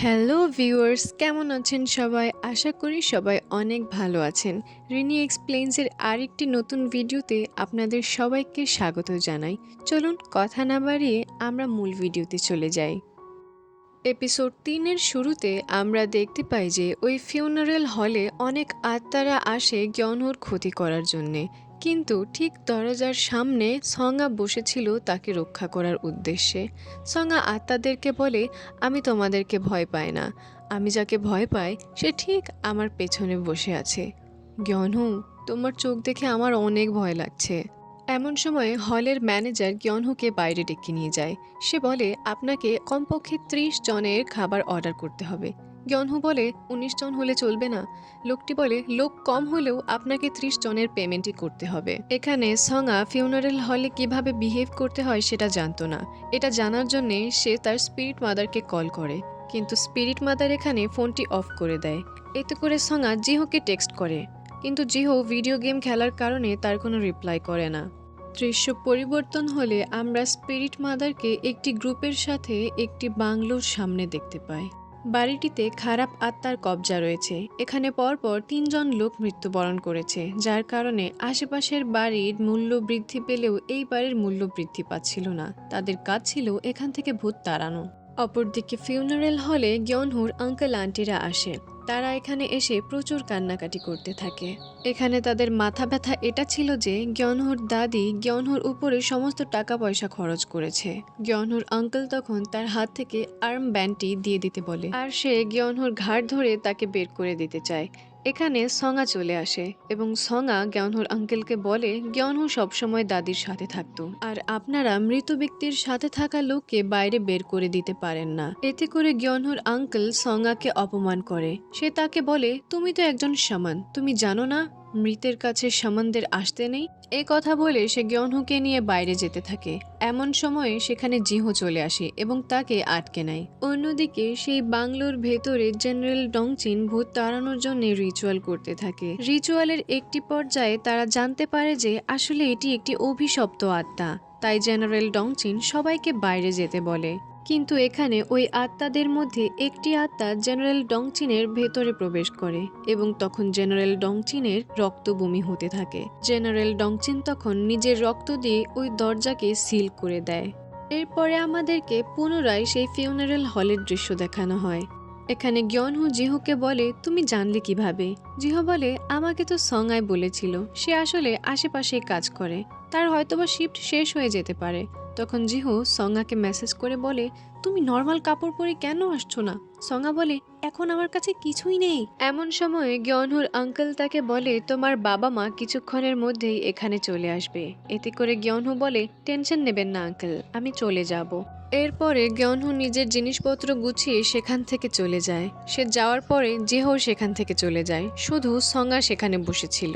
Hello viewers, কেমন আছেন সবাই? আশা করি সবাই অনেক ভালো আছেন। রিনি এক্সপ্লেইনসের আরেকটি নতুন ভিডিওতে আপনাদের সবাইকে স্বাগত জানাই। চলুন কথা না বাড়িয়ে আমরা মূল ভিডিওতে চলে যাই। এপিসোড ৩ এর শুরুতে আমরা দেখতে পাই যে ওই ফিউনারেল হলে অনেক আত্মারা আসে গ্যনহর ক্ষতি করার জন্যে, কিন্তু ঠিক দরজার সামনে সঙ্গা বসেছিল তাকে রক্ষা করার উদ্দেশ্যে। সঙ্গা আত্মাদেরকে বলে, আমি তোমাদেরকে ভয় পাই না, আমি যাকে ভয় পাই সে ঠিক আমার পেছনে বসে আছে। গ্যনহু, তোমার চোখ দেখে আমার অনেক ভয় লাগছে। এমন সময় হলের ম্যানেজার গ্যনহুকে বাইরে ডেকে নিয়ে যায়। সে বলে, আপনাকে কমপক্ষে ৩০ জনের খাবার অর্ডার করতে হবে। গ্যনহু বলে, ১৯ জন হলে চলবে না। লোকটি বলে, লোক কম হলেও আপনাকে ৩০ জনের পেমেন্টই করতে হবে। এখানে সঙ্গা ফিউনারেল হলে কিভাবে বিহেভ করতে হয় সেটা জানতো না। এটা জানার জন্যে সে তার স্পিরিট মাদারকে কল করে, কিন্তু স্পিরিট মাদার এখানে ফোনটি অফ করে দেয়। এতে করে সঙ্গা জিহোকে টেক্সট করে, কিন্তু জিহো ভিডিও গেম খেলার কারণে তার কোনো রিপ্লাই করে না। দৃশ্য পরিবর্তন হলে আমরা স্পিরিট মাদারকে একটি গ্রুপের সাথে একটি বাংলোর সামনে দেখতে পাই। বাড়িটিতে খারাপ আত্মার কবজা রয়েছে। এখানে পরপর ৩ জন লোক মৃত্যুবরণ করেছে, যার কারণে আশেপাশের বাড়ির মূল্য বৃদ্ধি পেলেও এই বাড়ির মূল্য বৃদ্ধি পাচ্ছিল না। তাদের কাজ ছিল এখান থেকে ভূত তাড়ানো। অপরদিকে ফিউনারেল হলে গ্যনহুর আঙ্কেল আন্টিরা আসে। তারা এখানে এসে প্রচুর কান্নাকাটি করতে থাকে। এখানে তাদের মাথা ব্যথা এটা ছিল যে গ্যনহুর দাদি গ্যনহুর উপরে সমস্ত টাকা পয়সা খরচ করেছে। গ্যনহুর আঙ্কেল তখন তার হাত থেকে আর্ম ব্যান্ডটি দিয়ে দিতে বলে, আর সে গ্যনহুর ঘাড় ধরে তাকে বের করে দিতে চায়। এখানে সঙ্গা চলে আসে এবং সঙ্গা গ্যনহুর আঙ্কেলকে বলে, গ্যনহু সবসময় দাদির সাথে থাকতো, আর আপনারা মৃত ব্যক্তির সাথে থাকা লোককে বাইরে বের করে দিতে পারেন না। এতে করে গ্যনহুর আঙ্কেল সঙ্গাকে অপমান করে। সে তাকে বলে, তুমি তো একজন শামান, তুমি জানো না মৃতের কাছে শামানদের আসতে নেই। এই কথা বলে সে গ্যনহুকে নিয়ে বাইরে যেতে থাকে। এমন সময়ে সেখানে জিহো চলে আসে এবং তাকে আটকে নেয়। অন্যদিকে সেই বাংলোর ভেতরে জেনারেল ডংচিন ভূত তাড়ানোর জন্য রিচুয়াল করতে থাকে। রিচুয়ালের একটি পর্যায়ে তারা জানতে পারে যে আসলে এটি একটি অভিশপ্ত আত্মা। তাই জেনারেল ডংচিন সবাইকে বাইরে যেতে বলে। কিন্তু এখানে ওই আত্মাদের মধ্যে একটি আত্মা জেনারেল ডংচিনের ভেতরে প্রবেশ করে এবং তখন জেনারেল ডংচিনের রক্ত বমি হতে থাকে। জেনারেল ডংচিন তখন নিজের রক্ত দিয়ে ওই দরজাকে সিল করে দেয়। এরপরে আমাদেরকে পুনরায় সেই ফিউনারেল হলের দৃশ্য দেখানো হয়। এখানে গ্যনহু জিহুকে বলে, তুমি জানলে কিভাবে? জিহো বলে, আমাকে তো সঙ্গাই বলেছিল, সে আসলে আশেপাশেই কাজ করে, তার হয়তোবা শিফট শেষ হয়ে যেতে পারে। তখন জিহো সঙ্গাকে মেসেজ করে বলে, তুমি নর্মাল কাপড় পরে কেন আসছো না? সঙ্গা বলে, এখন আমার কাছে কিছুই নেই। এমন সময়ে গ্যনহুর আঙ্কেল তাকে বলে, তোমার বাবা মা কিছুক্ষণের মধ্যেই এখানে চলে আসবে। এতে করে গ্যনহু বলে, টেনশন নেবেন না আঙ্কেল, আমি চলে যাব। এরপরে গ্যনহু নিজের জিনিসপত্র গুছিয়ে সেখান থেকে চলে যায়। সে যাওয়ার পরে জিহো সেখান থেকে চলে যায়, শুধু সঙ্গা সেখানে বসেছিল।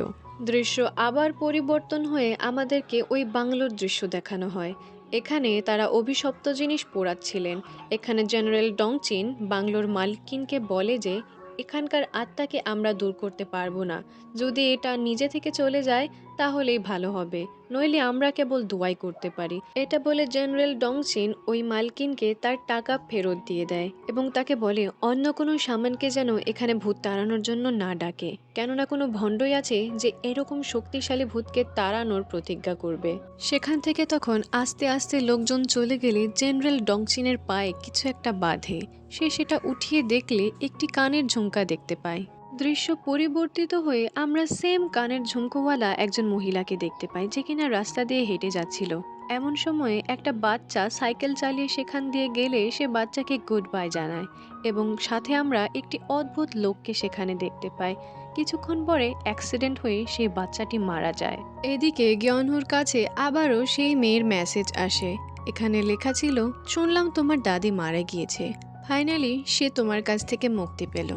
দৃশ্য আবার পরিবর্তন হয়ে আমাদেরকে ওই বাংলোর দৃশ্য দেখানো হয়। এখানে তারা অভিশপ্ত জিনিস পোড়াচ্ছিলেন। এখানে জেনারেল ডংচিন বাংলোর মালকিনকে বলে যে এখানকার আত্মাকে আমরা দূর করতে পারবো না, যদি এটা নিজে থেকে চলে যায় তাহলেই ভালো হবে, নইলে আমরা কেবল দোয়াই করতে পারি। এটা বলে জেনারেল ডংচিন ওই মালকিনকে তার টাকা ফেরত দিয়ে দেয় এবং তাকে বলে অন্য কোনো সামানকে যেন এখানে ভূত তাড়ানোর জন্য না ডাকে, কেননা কোনো ভণ্ডই আছে যে এরকম শক্তিশালী ভূতকে তাড়ানোর প্রতিজ্ঞা করবে। সেখান থেকে তখন আস্তে আস্তে লোকজন চলে গেলে জেনারেল ডংচিনের পায়ে কিছু একটা বাঁধে। সে সেটা উঠিয়ে দেখলে একটি কানের ঝুমকা দেখতে পায়। দৃশ্য পরিবর্তিত হয়ে আমরা সেম কানের ঝুমকোওয়ালা একজন মহিলাকে দেখতে পাই, যে কিনা রাস্তা দিয়ে হেঁটে যাচ্ছিল। এমন সময়ে একটা বাচ্চা সাইকেল চালিয়ে সেখান দিয়ে গেলে সে বাচ্চাকে গুড বাই জানায় এবং সাথে আমরা একটি অদ্ভুত লোককে সেখানে দেখতে পাই। কিছুক্ষণ পরে অ্যাক্সিডেন্ট হয়ে সেই বাচ্চাটি মারা যায়। এদিকে গ্যনহুর কাছে আবারও সেই মেয়ের মেসেজ আসে। এখানে লেখা ছিল, শুনলাম তোমার দাদি মারা গিয়েছে, ফাইনালি সে তোমার কাছ থেকে মুক্তি পেল।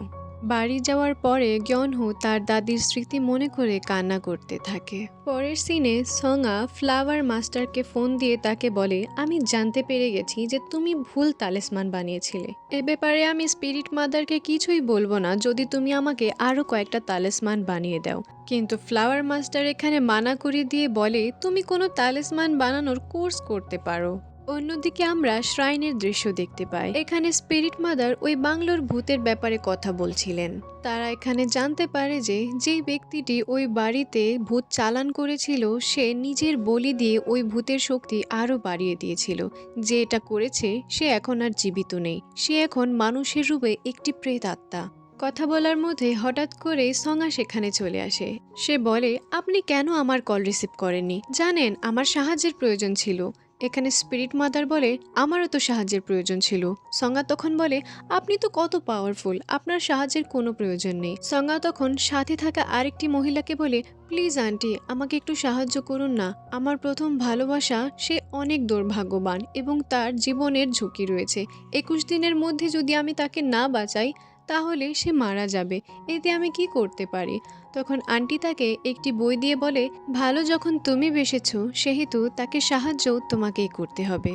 বাড়ি যাওয়ার পরে গ্যনহু তার দাদির স্মৃতি মনে করে কান্না করতে থাকে। পরের সিনে সঙ্গা ফ্লাওয়ার মাস্টারকে ফোন দিয়ে তাকে বলে, আমি জানতে পেরে গেছি যে তুমি ভুল তালিসমান বানিয়েছিলে। এ ব্যাপারে আমি স্পিরিট মাদারকে কিছুই বলবো না যদি তুমি আমাকে আরো কয়েকটা তালিসমান বানিয়ে দাও। কিন্তু ফ্লাওয়ার মাস্টার এখানে মানা করে দিয়ে বলে, তুমি কোনো তালিসমান বানানোর কোর্স করতে পারো। অন্যদিকে আমরা শ্রাইনের দৃশ্য দেখতে পাই। এখানে স্পিরিট মাদার ওই বাংলোর ভূতের ব্যাপারে কথা বলছিলেন। তারা এখানে জানতে পারে যে যেই ব্যক্তিটি ওই বাড়িতে ভূত চালান করেছিল সে নিজের বলি দিয়ে ওই ভূতের শক্তি আরো বাড়িয়ে দিয়েছিল। যে এটা করেছে সে এখন আর জীবিত নেই, সে এখন মানুষের রূপে একটি প্রেত আত্মা। কথা বলার মধ্যে হঠাৎ করে সঙ্গা সেখানে চলে আসে। সে বলে, আপনি কেন আমার কল রিসিভ করেননি? জানেন আমার সাহায্যের প্রয়োজন ছিল। এখানে স্পিরিট মাদার বলে, আমারও তো সাহায্যের প্রয়োজন ছিল। সঙ্গা তখন বলে, আপনি তো কত পাওয়ারফুল, আপনার সাহায্যের কোনো প্রয়োজন নেই। সঙ্গা তখন সাথে থাকা আরেকটি মহিলাকে বলে, প্লিজ আন্টি আমাকে একটু সাহায্য করুন না। আমার প্রথম ভালোবাসা, সে অনেক দুর্ভাগ্যবান এবং তার জীবনের ঝুঁকি রয়েছে। 21 দিনের মধ্যে যদি আমি তাকে না বাঁচাই তাহলে সে মারা যাবে। এতে আমি কি করতে পারি? তখন আন্টি তাকে একটি বই দিয়ে বলে, ভালো যখন তুমি বেসেছো সেহেতু তাকে সাহায্য তোমাকেই করতে হবে।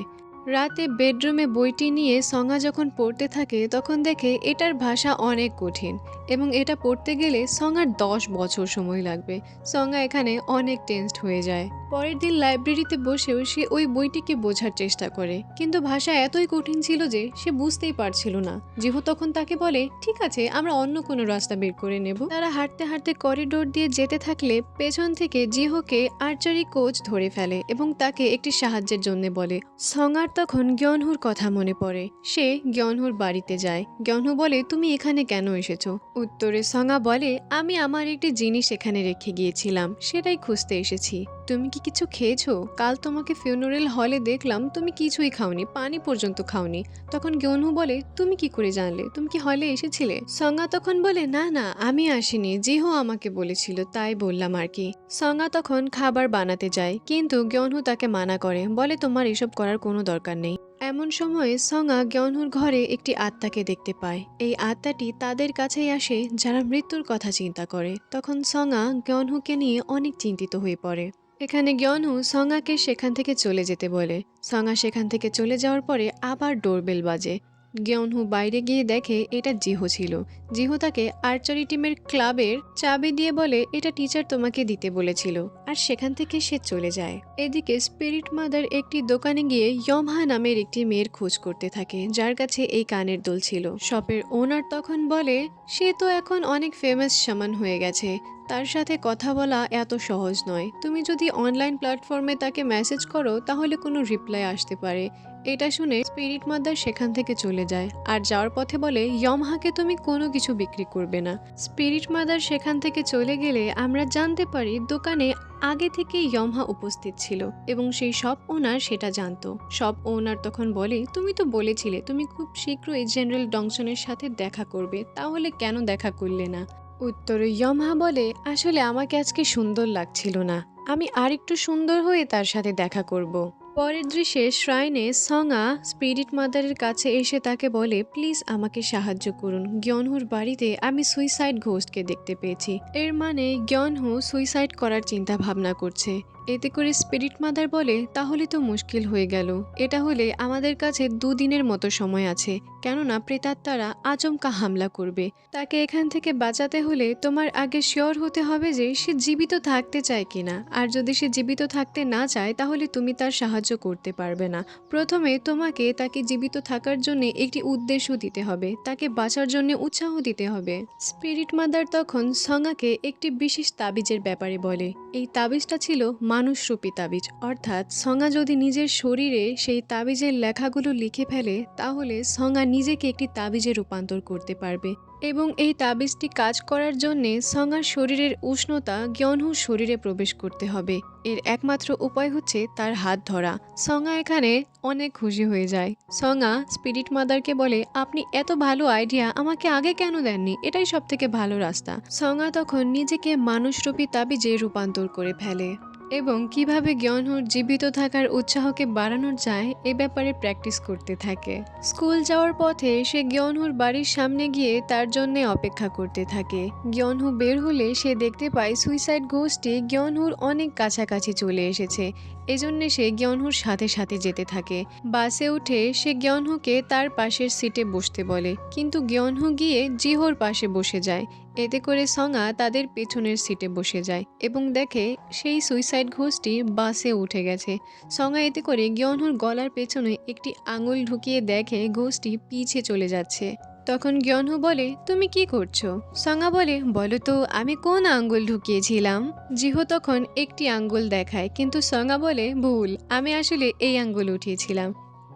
রাতে বেডরুমে বইটি নিয়ে সঙ্গা যখন পড়তে থাকে তখন দেখে এটার ভাষা অনেক কঠিন এবং এটা পড়তে গেলে সঙ্গার 10 বছর সময় লাগবে। সঙ্গা এখানে অনেক টেনসড হয়ে যায়। পরের দিন লাইব্রেরিতে বসেও সে ওই বইটিকে বোঝার চেষ্টা করে, কিন্তু ভাষা এতই কঠিন ছিল যে সে বুঝতেই পারছিল না। জিহু তখন তাকে বলে, ঠিক আছে আমরা অন্য কোনো রাস্তা বের করে নেব। তারা হাঁটতে হাঁটতে করিডোর দিয়ে যেতে থাকলে পেছন থেকে জিহোকে আর্চারি কোচ ধরে ফেলে এবং তাকে একটি সাহায্যের জন্য বলে। সঙ্গার তখন গ্যনহুর কথা মনে পড়ে। সে গ্যনহুর বাড়িতে যায়। গ্যনহু বলে, তুমি এখানে কেন এসেছো? উত্তরে সঙ্গা বলে, আমি আমার একটি জিনিস এখানে রেখে গিয়েছিলাম, সেটাই খুঁজতে এসেছি। তুমি কি কিছু খেয়েছো? কাল তোমাকে ফিউনারেল হলে দেখলাম তুমি কিছুই খাওনি, পানি পর্যন্ত খাওনি। তখন গ্যনহু বলে, তুমি কি করে জানলে? তুমি কি হলে এসেছিলে? সঙ্গা তখন বলে, না না আমি আসিনি, জিহো আমাকে বলেছিল তাই বললাম আর কি। সঙ্গা তখন খাবার বানাতে যায় কিন্তু গ্যনহু তাকে মানা করে, বলে তোমার এসব করার কোনো দরকার নেই। এমন সময়ে সঙ্গা গ্যনহুর ঘরে একটি আত্মাকে দেখতে পায়। এই আত্মাটি তাদের কাছেই আসে যারা মৃত্যুর কথা চিন্তা করে। তখন সঙ্গা গ্যনহুকে নিয়ে অনেক চিন্তিত হয়ে পড়ে। এখানে গ্যনহু সঙ্গাকে সেখান থেকে চলে যেতে বলে। সঙ্গা সেখান থেকে চলে যাওয়ার পরে আবার ডোরবেল বাজে। গ্যনহু বাইরে গিয়ে দেখে এটা জিহো ছিল। জিহো তাকে আর্চারি টিমের ক্লাবের চাবি দিয়ে বলে, এটা টিচার তোমাকে দিতে বলেছিল, আর সেখান থেকে সে চলে যায়। এদিকে স্পিরিট মাদার একটি দোকানে গিয়ে ইয়মহা নামের একটি মেয়ের খোঁজ করতে থাকে যার কাছে এই কানের দুল ছিল। শপের ওনার তখন বলে, সে তো এখন অনেক ফেমাস শামান হয়ে গেছে, তার সাথে কথা বলা এত সহজ নয়। তুমি যদি অনলাইন প্ল্যাটফর্মে তাকে মেসেজ করো তাহলে কোনো রিপ্লাই আসতে পারে। এটা শুনে স্পিরিট মাদার সেখান থেকে চলে যায় আর যাওয়ার পথে বলে, ইয়মহাকে তুমি কোনো কিছু বিক্রি করবে না। স্পিরিট মাদার সেখান থেকে চলে গেলে আমরা জানতে পারি দোকানে আগে থেকে ইয়মহা উপস্থিত ছিল এবং সেই শপ ওনার সেটা জানতো। শপ ওনার তখন বলে, তুমি তো বলেছিলে তুমি খুব শীঘ্রই জেনারেল ডংসনের সাথে দেখা করবে, তাহলে কেন দেখা করলে না? উত্তরে ইয়মহা বলে, আসলে আমাকে আজকে সুন্দর লাগছিল না, আমি আরেকটু সুন্দর হয়ে তার সাথে দেখা করব। পরের দৃশ্যে শ্রাইনে সঙ্গা স্পিরিট মাদারের কাছে এসে তাকে বলে, প্লিজ আমাকে সাহায্য করুন, গ্যনহুর বাড়িতে আমি সুইসাইড ঘোস্টকে দেখতে পেয়েছি। এর মানে গ্যনহু সুইসাইড করার চিন্তা ভাবনা করছে। এতে করে স্পিরিট মাদার বলে, তাহলে তো মুশকিল হয়ে গেল। এটা হলে আমাদের কাছে 2 দিনের মতো সময় আছে, কেননা প্রেতাত্মারা আচমকা হামলা করবে। তাকে এখান থেকে বাঁচাতে হলে তোমার আগে শিওর হতে হবে যে সে জীবিত থাকতে চায় কিনা, আর যদি সে জীবিত থাকতে না চায় তাহলে তুমি তার সাহায্য করতে পারবে না। প্রথমে তোমাকে তাকে জীবিত থাকার জন্য একটি উদ্দেশ্য দিতে হবে, তাকে বাঁচার জন্য উৎসাহ দিতে হবে। স্পিরিট মাদার তখন সঙ্গাকে একটি বিশেষ তাবিজের ব্যাপারে বলে। এই তাবিজটা ছিল মানুষরূপী তাবিজ, অর্থাৎ সঙ্গা যদি নিজের শরীরে সেই তাবিজের লেখাগুলো লিখে ফেলে তাহলে সঙ্গা নিজেকে একটি তাবিজে রূপান্তর করতে পারবে এবং এই তাবিজটি কাজ করার জন্যে সঙ্গার শরীরের উষ্ণতা গ্যনহুর শরীরে প্রবেশ করতে হবে। এর একমাত্র উপায় হচ্ছে তার হাত ধরা। সঙ্গা এখানে অনেক খুশি হয়ে যায়। সঙ্গা স্পিরিট মাদারকে বলে, আপনি এত ভালো আইডিয়া আমাকে আগে কেন দেননি, এটাই সব থেকে ভালো রাস্তা। সঙ্গা তখন নিজেকে মানুষরূপী তাবিজে রূপান্তর করে ফেলে এবং কিভাবে গ্যনহুর জীবিত থাকার উৎসাহকে বাড়ানো যায় এ ব্যাপারে প্র্যাকটিস করতে থাকে। স্কুল যাওয়ার পথে সে গ্যনহুর বাড়ির সামনে গিয়ে তার জন্য অপেক্ষা করতে থাকে। গ্যনহু বের হলে সে দেখতে পায় সুইসাইড ঘোস্টটি গ্যনহুর অনেক কাছাকাছি চলে এসেছে। এজন্য সে গিয়নহুর সাথে সাথে যেতে থাকে। বাসে উঠে সে গিয়নহুকে তার পাশের সিটে বসতে বলে, কিন্তু গিয়নহু গিয়ে জিহোর পাশে বসে যায়। এতে করে সঙা তাদের পেছনের সিটে বসে যায় এবং দেখে সেই সুইসাইড ঘোষটি বাসে উঠে গেছে। সঙা এতে করে গিয়নহুর গলার পেছনে একটি আঙুল ঢুকিয়ে দেখে ঘোষটি পিছে চলে যাচ্ছে। তখন গিয়নহু বলে, তুমি কি করছো? সঙা বলে, বলো তো আমি কোন আঙ্গুল ঢুকিয়েছিলাম? জিহো তখন একটি আঙ্গুল দেখায়, কিন্তু সঙা বলে, ভুল, আমি আসলে এই আঙ্গুল উঠিয়েছিলাম।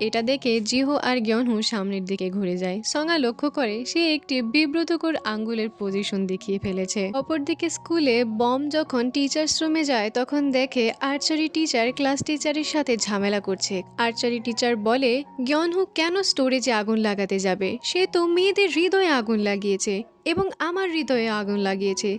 এটা দেখে জিহো আর গিয়নহু সামনের দিকে ঘুরে যায়। সঙা লক্ষ্য করে সে একটি বিব্রতকর আঙ্গুলের পজিশন দেখিয়ে ফেলেছে। অপরদিকে স্কুলে বম যখন টিচার্স রুমে যায় তখন দেখে আর্চারি টিচার ক্লাস টিচারের সাথে ঝামেলা করছে। আর্চারি টিচার বলে, গিয়নহু কেন স্টোরেজে আগুন লাগাতে যাবে? সে তো মেয়েদের হৃদয়ে আগুন লাগিয়েছে এবং আমার হৃদয়ে আগুন লাগিয়েছে।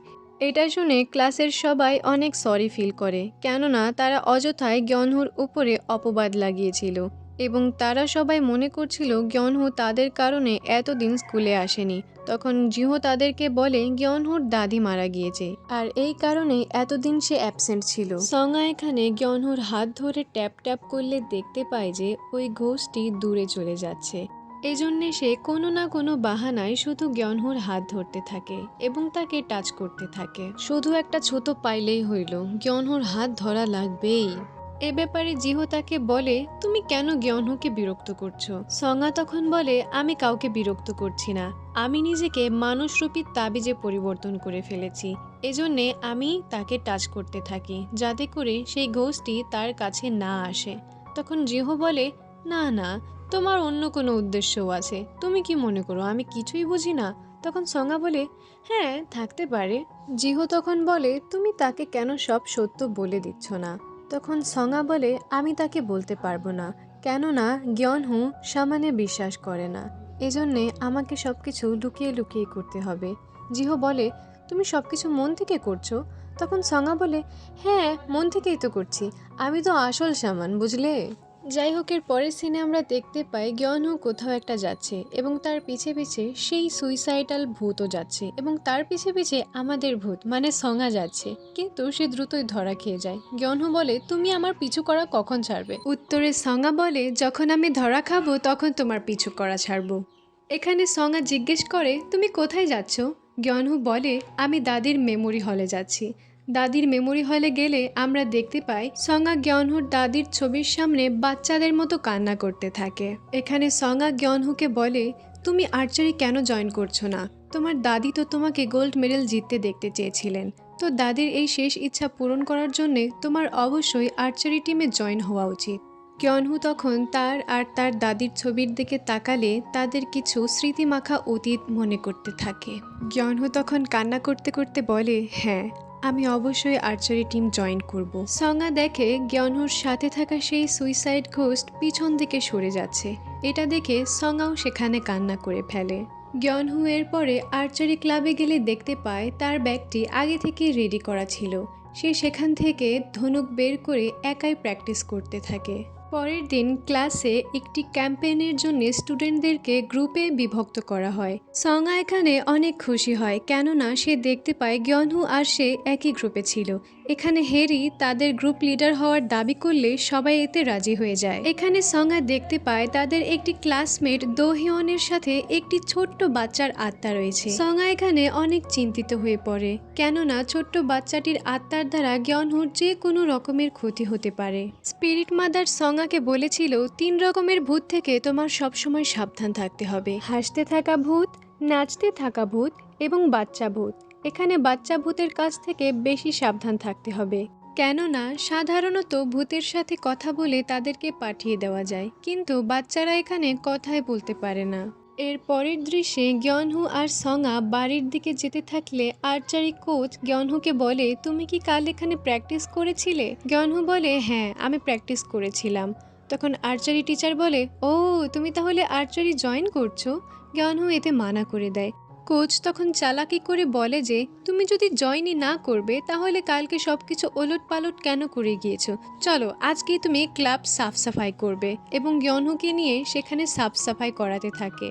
এটা শুনে ক্লাসের সবাই অনেক সরি ফিল করে, কেননা তারা অযথায় গিয়নহুর উপরে অপবাদ লাগিয়েছিল এবং তারা সবাই মনে করছিল গিয়নহু তাদের কারণে এতদিন স্কুলে আসেনি। তখন জিহো তাদেরকে বলে গিয়নহুর দাদি মারা গিয়েছে আর এই কারণে এতদিন সে অ্যাবসেন্ট ছিল। সঙা এখানে গিয়নহুর হাত ধরে ট্যাপ ট্যাপ করলে দেখতে পায় যে ওই ঘোষটি দূরে চলে যাচ্ছে। এজন্যে সে কোনো না কোনো বাহানায় শুধু গিয়নহুর হাত ধরতে থাকে এবং তাকে টাচ করতে থাকে। শুধু একটা ছোট পাইলেই হইল, গিয়নহুর হাত ধরা লাগবেই। এ ব্যাপারে জিহো তাকে বলে, তুমি কেন গিয়নহুকে বিরক্ত করছো? সঙা তখন বলে, আমি কাউকে বিরক্ত করছি না, আমি নিজেকে মানুষরূপী তাবিজে পরিবর্তন করে ফেলেছি। এজন্যে আমি তাকে টাচ করতে থাকি যাতে করে সেই ঘোষটি তার কাছে না আসে। তখন জিহো বলে, না না, তোমার অন্য কোনো উদ্দেশ্যও আছে। তুমি কি মনে করো আমি কিছুই বুঝি না? তখন সঙা বলে, হ্যাঁ থাকতে পারে। জিহো তখন বলে, তুমি তাকে কেন সব সত্য বলে দিচ্ছ না? তখন সঙা বলে, আমি তাকে বলতে পারবো না, কেননা গিয়নহু সামানে বিশ্বাস করে না। এজন্যে আমাকে সবকিছু লুকিয়ে লুকিয়ে করতে হবে। জিহো বলে, তুমি সবকিছু মন থেকে করছো? তখন সঙা বলে, হ্যাঁ মন থেকেই তো করছি, আমি তো আসল সামান, বুঝলে? যাই হোক, এর পরের সিনে আমরা দেখতে পাই গিয়নহু কোথাও একটা যাচ্ছে এবং তার পিছে পিছে সেই সুইসাইডাল ভূতও যাচ্ছে এবং তার পিছে পিছে আমাদের ভূত মানে সঙা যাচ্ছে, কিন্তু সে দ্রুতই ধরা খেয়ে যায়। গিয়নহু বলে, তুমি আমার পিছু করা কখন ছাড়বে? উত্তরে সঙা বলে, যখন আমি ধরা খাবো তখন তোমার পিছু করা ছাড়বো। এখানে সঙা জিজ্ঞেস করে, তুমি কোথায় যাচ্ছ? গিয়নহু বলে, আমি দাদির মেমোরি হলে যাচ্ছি। দাদির মেমোরি হলে গেলে আমরা দেখতে পাই সঙা গিয়নহুর দাদির ছবির সামনে বাচ্চাদের মতো কান্না করতে থাকে। এখানে সঙা গিয়নহুকে বলে, তুমি আর্চারি কেন জয়েন করছো না? তোমার দাদি তো তোমাকে গোল্ড মেডেল জিততে দেখতে চেয়েছিলেন, তো দাদির এই শেষ ইচ্ছা পূরণ করার জন্যে তোমার অবশ্যই আর্চারি টিমে জয়েন হওয়া উচিত। গিয়নহু তখন তার আর তার দাদির ছবির দিকে তাকালে তাদের কিছু স্মৃতিমাখা অতীত মনে করতে থাকে। গিয়নহু তখন কান্না করতে করতে বলে, হ্যাঁ আমি অবশ্যই আর্চারি টিম জয়েন করব। সঙা দেখে গিয়নহুর সাথে থাকা সেই সুইসাইড ঘোস্ট পিছন দিকে সরে যাচ্ছে। এটা দেখে সঙাও সেখানে কান্না করে ফেলে। গিয়নহু এর পরে আর্চারি ক্লাবে গেলে দেখতে পায় তার ব্যাগটি আগে থেকে রেডি করা ছিল। সে সেখান থেকে ধনুক বের করে একাই প্র্যাকটিস করতে থাকে। পরের দিন ক্লাসে একটি ক্যাম্পেইনের জন্য স্টুডেন্টদেরকে গ্রুপে বিভক্ত করা হয়। সঙা এখানে অনেক খুশি হয়, কেননা সে দেখতে পায় গিয়নহু আর সে একই গ্রুপে ছিল। এখানে হেরি তাদের গ্রুপ লিডার হওয়ার দাবি করলে সবাই এতে রাজি হয়ে যায়। এখানে সঙা দেখতে পায় তাদের একটি ক্লাসমেট দোহিয়নের সাথে একটি ছোট্ট বাচ্চার আত্মা রয়েছে। সঙা এখানে অনেক চিন্তিত হয়ে পড়ে, কেননা ছোট্ট বাচ্চাটির আত্মার দ্বারা গিয়নহুর যে কোনো রকমের ক্ষতি হতে পারে। স্পিরিট মাদার সঙাকে বলেছিল 3 রকমের ভূত থেকে তোমার সবসময় সাবধান থাকতে হবে, হাসতে থাকা ভূত, নাচতে থাকা ভূত এবং বাচ্চা ভূত। এখানে বাচ্চা ভূতের কাছ থেকে বেশি সাবধান থাকতে হবে, কেননা সাধারণত ভূতের সাথে কথা বলে তাদেরকে পাঠিয়ে দেওয়া যায়, কিন্তু বাচ্চারা এখানে কথাই বলতে পারে না। এর পরের দৃশ্যে গিয়নহু আর সঙা বাড়ির দিকে যেতে থাকলে আর্চারি কোচ গিয়নহুকে বলে, তুমি কি কাল এখানে প্র্যাকটিস করেছিলে? গিয়নহু বলে, হ্যাঁ আমি প্র্যাকটিস করেছিলাম। তখন আর্চারি টিচার বলে, ও তুমি তাহলে আর্চারি জয়েন করছো? গিয়নহু এতে মানা করে দেয়। কোচ তখন চালাকি করে বলে যে, তুমি যদি জয়েনই না করবে তাহলে কালকে সবকিছু ওলট পালট কেন করে গিয়েছো, চলো আজকে তুমি ক্লাব সাফ সাফাই করবে, এবং গিয়নহুকে নিয়ে সেখানে সাফ সাফাই করাতে থাকে।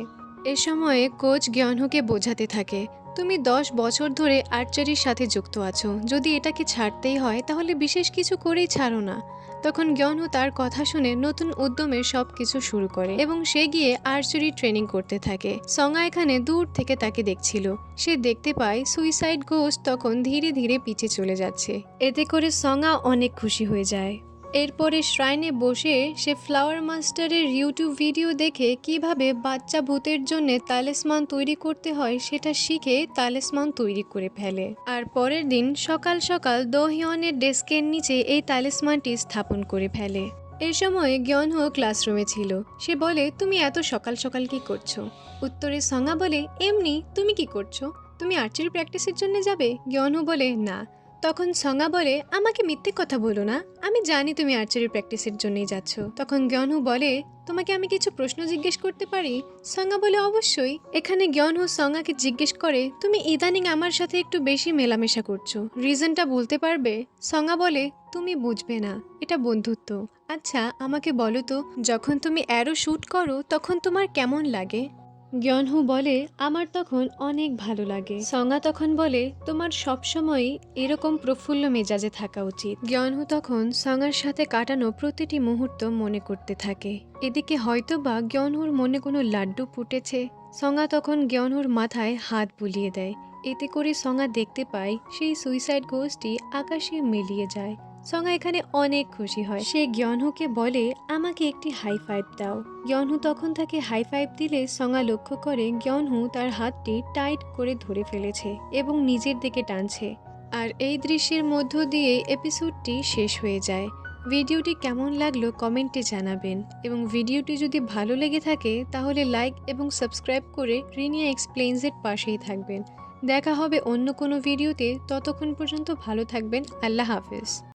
এ সময়ে কোচ গিয়নহুকে বোঝাতে থাকে, তুমি 10 বছর ধরে আর্চারির সাথে যুক্ত আছো, যদি এটাকে ছাড়তেই হয় তাহলে বিশেষ কিছু করেই ছাড়ো না। তখন গ্যনহো তার কথা শুনে নতুন উদ্যমে সবকিছু শুরু করে এবং সে গিয়ে আর্চারি ট্রেনিং করতে থাকে। সঙ্গা এখানে দূর থেকে তাকে দেখছিল। সে দেখতে পায় সুইসাইড ঘোস্ট তখন ধীরে ধীরে পিছে চলে যাচ্ছে। এতে করে সঙ্গা অনেক খুশি হয়ে যায়। এরপরে শ্রাইনে বসে সে ফ্লাওয়ার মাস্টারের ইউটিউব ভিডিও দেখে কিভাবে বাচ্চা ভূতের জন্য তালিসমান তৈরি করতে হয় সেটা শিখে তালিসমান তৈরি করে ফেলে। আর পরের দিন সকাল সকাল দোহিয়নের ডেস্কের নিচে এই তালিসমানটি স্থাপন করে ফেলে। এই সময় গ্যনহো ক্লাসরুমে ছিল। সে বলে, তুমি এত সকাল সকাল কি করছো? উত্তরে সঙ্গা বলে, এমনি। তুমি কি করছো? তুমি আর্চারি প্র্যাকটিসের জন্য যাবে? গ্যনহো বলে, না। তখন সঙ্গা বলে, আমাকে মিথ্যে কথা বলো না, আমি জানি তুমি আর্চারি প্র্যাকটিসের জন্যই যাচ্ছ। তখন গ্যনহো বলে, তোমাকে আমি কিছু প্রশ্ন জিজ্ঞেস করতে পারি? সঙ্গা বলে, অবশ্যই। এখানে গ্যনহো সঙ্গাকে জিজ্ঞেস করে, তুমি ইদানিং আমার সাথে একটু বেশি মেলামেশা করছো, রিজনটা বলতে পারবে? সঙ্গা বলে, তুমি বুঝবে না, এটা বন্ধুত্ব। আচ্ছা আমাকে বলো তো, যখন তুমি অ্যারো শুট করো তখন তোমার কেমন লাগে? গ্যনহো বলে, আমার তখন অনেক ভালো লাগে। সঙ্গা তখন বলে, তোমার সবসময়ই এরকম প্রফুল্ল মেজাজে থাকা উচিত। গ্যনহো তখন সঙ্গার সাথে কাটানো প্রতিটি মুহূর্ত মনে করতে থাকে। এদিকে হয়তো বা গ্যনহোর মনে কোনো লাড্ডু ফুটেছে। সঙ্গা তখন গ্যনহোর মাথায় হাত বুলিয়ে দেয়। এতে করে সঙ্গা দেখতে পায় সেই সুইসাইড ঘোস্টটি আকাশে মিলিয়ে যায়। সঙ্গা এখানে অনেক খুশি হয়। সে গ্যনহোকে বলে, আমাকে একটি হাই ফাইভ দাও। গ্যনহো তখন তাকে হাই ফাইভ দিলে সঙ্গা লক্ষ্য করে গ্যনহো তার হাতটি টাইট করে ধরে ফেলেছে এবং নিজের দিকে টানছে। আর এই দৃশ্যের মধ্য দিয়ে এপিসোডটি শেষ হয়ে যায়। ভিডিওটি কেমন লাগলো কমেন্টে জানাবেন এবং ভিডিওটি যদি ভালো লেগে থাকে তাহলে লাইক এবং সাবস্ক্রাইব করে রিনিয়া এক্সপ্লেইনসের পাশেই থাকবেন। দেখা হবে অন্য কোনো ভিডিওতে। ততক্ষণ পর্যন্ত ভালো থাকবেন। আল্লাহ হাফেজ।